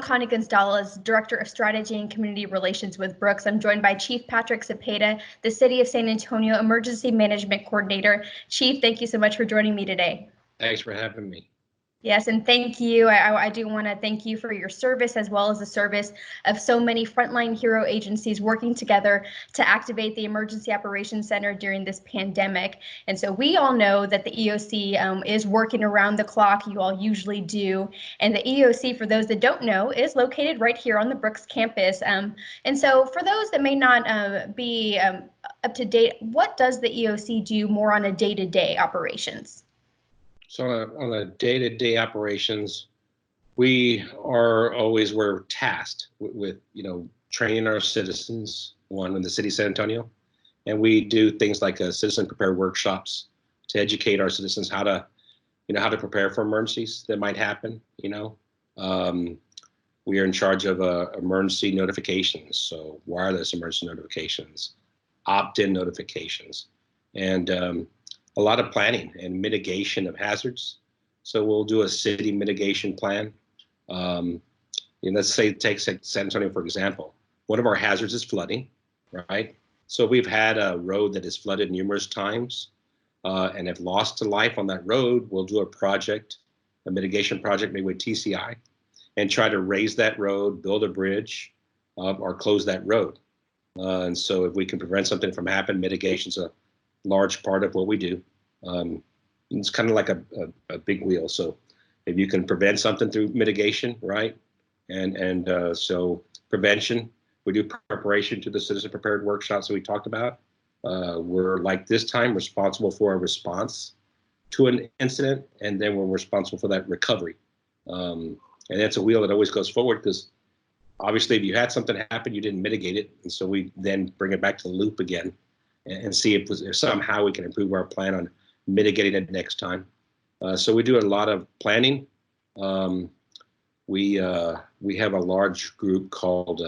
Connie Gonzalez, Director of Strategy and Community Relations with Brooks. I'm joined by Chief Patrick Zepeda, the City of San Antonio Emergency Management Coordinator. Chief, thank you so much for joining me today. Thanks for having me. Yes, and thank you. I do want to thank you for your service, as well as the service of so many frontline hero agencies working together to activate the Emergency Operations Center during this pandemic. And so we all know that the EOC is working around the clock. You all usually do. And the EOC, for those that don't know, is located right here on the Brooks campus. And so for those that may not be up to date, what does the EOC do more on a day-to-day operations? So on a day-to-day operations, we're tasked with training our citizens, in the city of San Antonio, and we do things like citizen prepared workshops to educate our citizens how to prepare for emergencies that might happen. We are in charge of emergency notifications, so wireless emergency notifications, opt-in notifications, and a lot of planning and mitigation of hazards. So we'll do a city mitigation plan. Let's say take San Antonio, for example. One of our hazards is flooding, right? So we've had a road that is flooded numerous times and have lost to life on that road. We'll do a mitigation project maybe with TCI, and try to raise that road, build a bridge, or close that road. And so if we can prevent something from happening, mitigation's a large part of what we do. It's kind of like a big wheel. So if you can prevent something through mitigation, right? And so prevention, we do preparation to the citizen prepared workshops that we talked about. We're like this time responsible for a response to an incident, and then we're responsible for that recovery. And that's a wheel that always goes forward, because obviously if you had something happen, you didn't mitigate it. And so we then bring it back to the loop again and see if somehow we can improve our plan on mitigating it next time. So we do a lot of planning. We have a large group called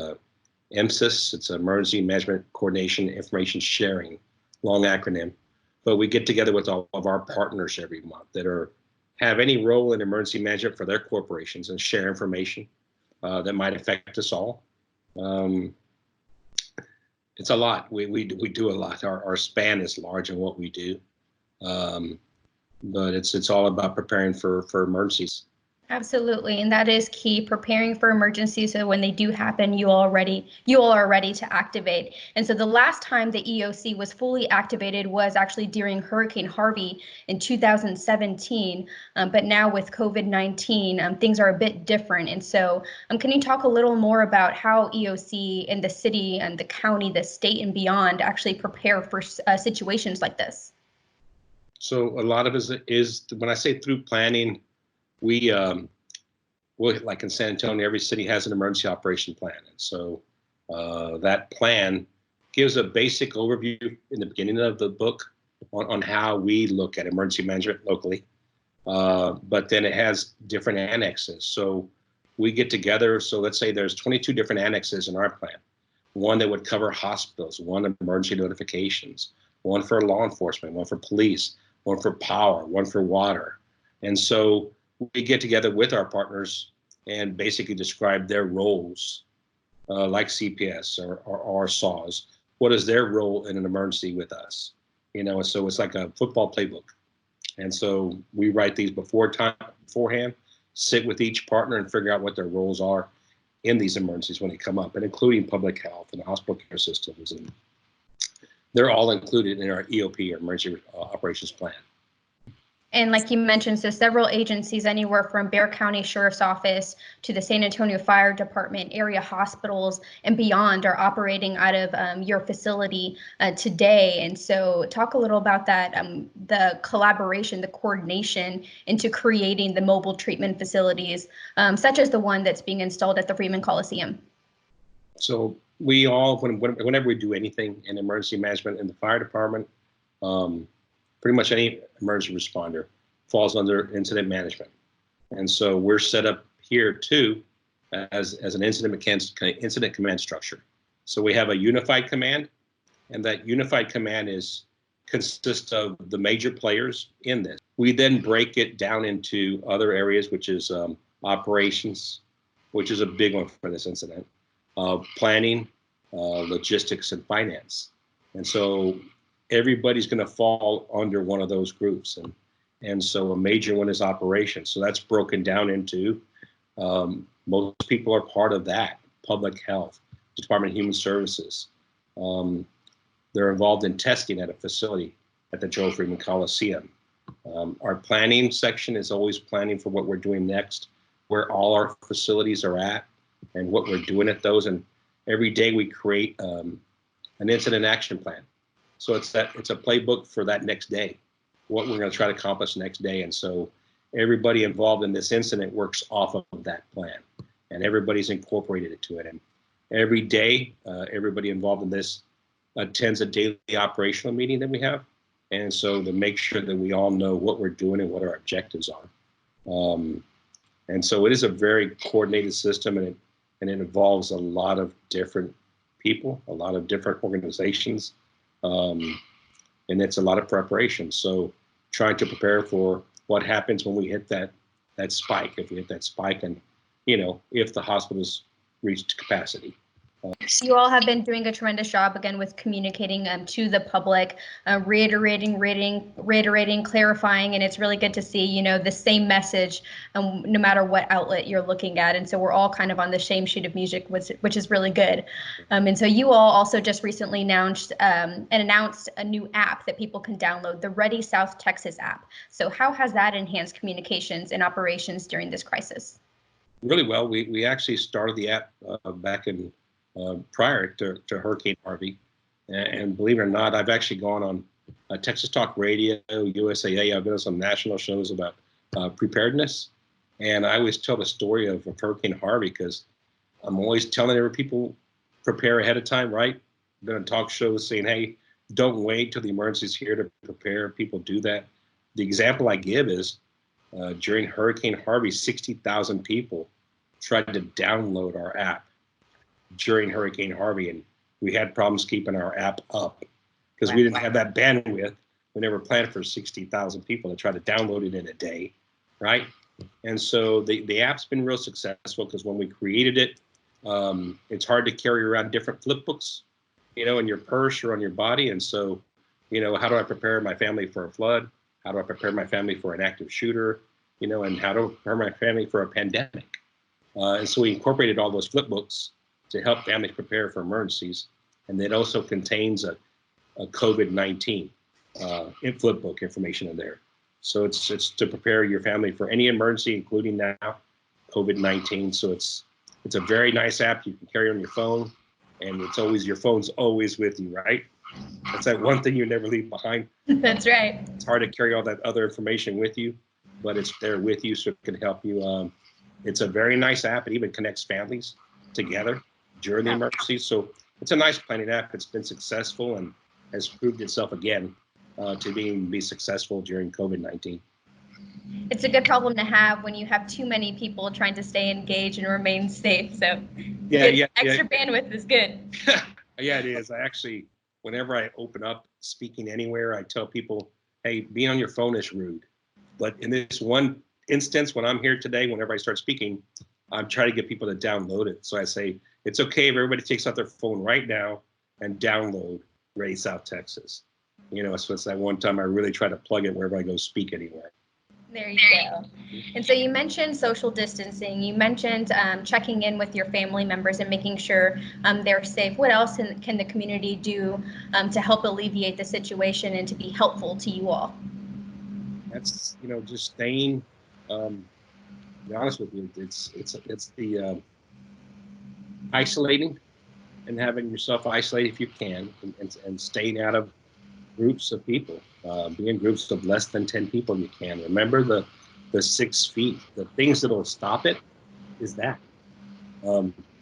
EMSIS. It's Emergency Management Coordination Information Sharing, long acronym. But we get together with all of our partners every month that have any role in emergency management for their corporations and share information that might affect us all. It's a lot. We do a lot. Our span is large in what we do, but it's all about preparing for emergencies. Absolutely, and that is key, preparing for emergencies so when they do happen, you all are ready to activate. And so the last time the EOC was fully activated was actually during Hurricane Harvey in 2017, but now with COVID-19, things are a bit different. And so can you talk a little more about how EOC and the city and the county, the state and beyond actually prepare for situations like this? So a lot of it is, when I say through planning, we like in San Antonio, every city has an emergency operation plan. And so that plan gives a basic overview in the beginning of the book on how we look at emergency management locally. But then it has different annexes. So we get together. So let's say there's 22 different annexes in our plan. One that would cover hospitals, one emergency notifications, one for law enforcement, one for police, one for power, one for water. And so we get together with our partners and basically describe their roles, like CPS or SAWS. What is their role in an emergency with us? So it's like a football playbook. And so we write these beforehand, sit with each partner and figure out what their roles are in these emergencies when they come up, and including public health and hospital care systems. And they're all included in our EOP, or Emergency Operations Plan. And like you mentioned, so several agencies, anywhere from Bexar County Sheriff's Office to the San Antonio Fire Department, area hospitals, and beyond are operating out of your facility today. And so talk a little about that, the collaboration, the coordination into creating the mobile treatment facilities, such as the one that's being installed at the Freeman Coliseum. So we all, whenever we do anything in emergency management in the fire department, pretty much any emergency responder falls under incident management. And so we're set up here too as an incident command structure. So we have a unified command, and that unified command consists of the major players in this. We then break it down into other areas, which is operations, which is a big one for this incident, planning, logistics, and finance. And so everybody's going to fall under one of those groups. And so a major one is operations. So that's broken down into, most people are part of that, public health, Department of Human Services. They're involved in testing at a facility at the Joe Freeman Coliseum. Our planning section is always planning for what we're doing next, where all our facilities are at and what we're doing at those. And every day we create an incident action plan. So it's a playbook for that next day, what we're going to try to accomplish next day. And so everybody involved in this incident works off of that plan, and everybody's incorporated into it. And every day, everybody involved in this attends a daily operational meeting that we have. And so to make sure that we all know what we're doing and what our objectives are. And so it is a very coordinated system, and it involves a lot of different people, a lot of different organizations, and it's a lot of preparation. So trying to prepare for what happens when we hit that spike, if we hit that spike, and if the hospital's reached capacity. You all have been doing a tremendous job, again, with communicating to the public, reiterating, clarifying, and it's really good to see, the same message, no matter what outlet you're looking at. And so we're all kind of on the same sheet of music, which is really good. And so you all also just recently announced a new app that people can download, the Ready South Texas app. So how has that enhanced communications and operations during this crisis? Really well. We actually started the app back in prior to Hurricane Harvey. And believe it or not, I've actually gone on Texas Talk Radio, USAA. I've been on some national shows about preparedness. And I always tell the story of Hurricane Harvey because I'm always telling every people prepare ahead of time, right? I've been on talk shows saying, hey, don't wait till the emergency is here to prepare. People do that. The example I give is during Hurricane Harvey, 60,000 people tried to download our app during Hurricane Harvey, and we had problems keeping our app up because we didn't have that bandwidth. We never planned for 60,000 people to try to download it in a day, right? And so the app's been real successful because when we created it, it's hard to carry around different flip books, in your purse or on your body. And so, how do I prepare my family for a flood? How do I prepare my family for an active shooter? And how do I prepare my family for a pandemic? And so we incorporated all those flip books to help families prepare for emergencies. And it also contains a COVID-19 flip book information in there. So it's to prepare your family for any emergency, including now COVID-19. So it's a very nice app you can carry on your phone, and your phone's always with you, right? That's that one thing you never leave behind. That's right. It's hard to carry all that other information with you, but it's there with you so it can help you. It's a very nice app. It even connects families together during the emergency. So it's a nice planning app. It's been successful and has proved itself again to be successful during COVID-19. It's a good problem to have when you have too many people trying to stay engaged and remain safe. So extra bandwidth is good. Yeah, it is. I actually, whenever I open up speaking anywhere, I tell people, hey, being on your phone is rude. But in this one instance, when I'm here today, whenever I start speaking, I'm trying to get people to download it. So I say, it's okay if everybody takes out their phone right now and download Ready South Texas. So it's that one time I really try to plug it wherever I go speak anywhere. There you go. And so you mentioned social distancing. You mentioned checking in with your family members and making sure they're safe. What else can the community do to help alleviate the situation and to be helpful to you all? That's, just staying, to be honest with you, it's the isolating and having yourself isolate if you can, and staying out of groups of people. Be in groups of less than 10 people you can. Remember the 6 feet. The things that'll stop it is that.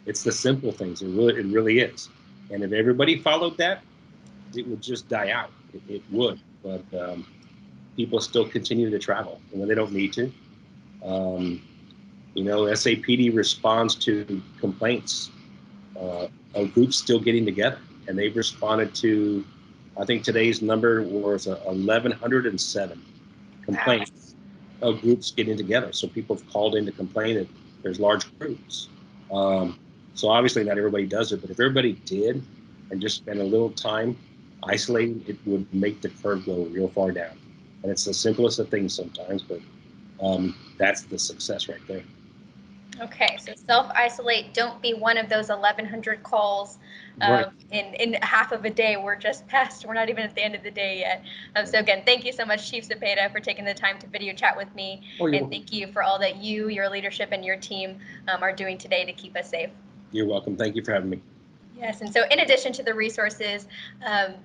It's the simple things. It really is. And if everybody followed that, it would just die out. It would. But people still continue to travel when they don't need to. SAPD responds to complaints of groups still getting together, and they've responded to, I think today's number was 1,107 complaints of groups getting together. So people have called in to complain that there's large groups. So obviously not everybody does it, but if everybody did and just spend a little time isolating, it would make the curve go real far down. And it's the simplest of things sometimes, but that's the success right there. Okay, so self-isolate. Don't be one of those 1,100 calls Right. in half of a day. We're just past. We're not even at the end of the day yet. So again, thank you so much, Chief Zepeda, for taking the time to video chat with me, and thank you for all that you, your leadership, and your team are doing today to keep us safe. You're welcome. Thank you for having me. Yes, and so in addition to the resources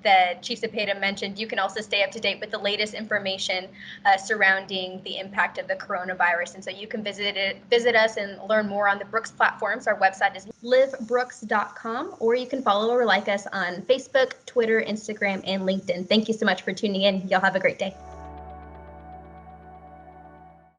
that Chief Zepeda mentioned, you can also stay up to date with the latest information surrounding the impact of the coronavirus. And so you can visit us and learn more on the Brooks platforms. Our website is livebrooks.com, or you can follow or like us on Facebook, Twitter, Instagram, and LinkedIn. Thank you so much for tuning in. Y'all have a great day.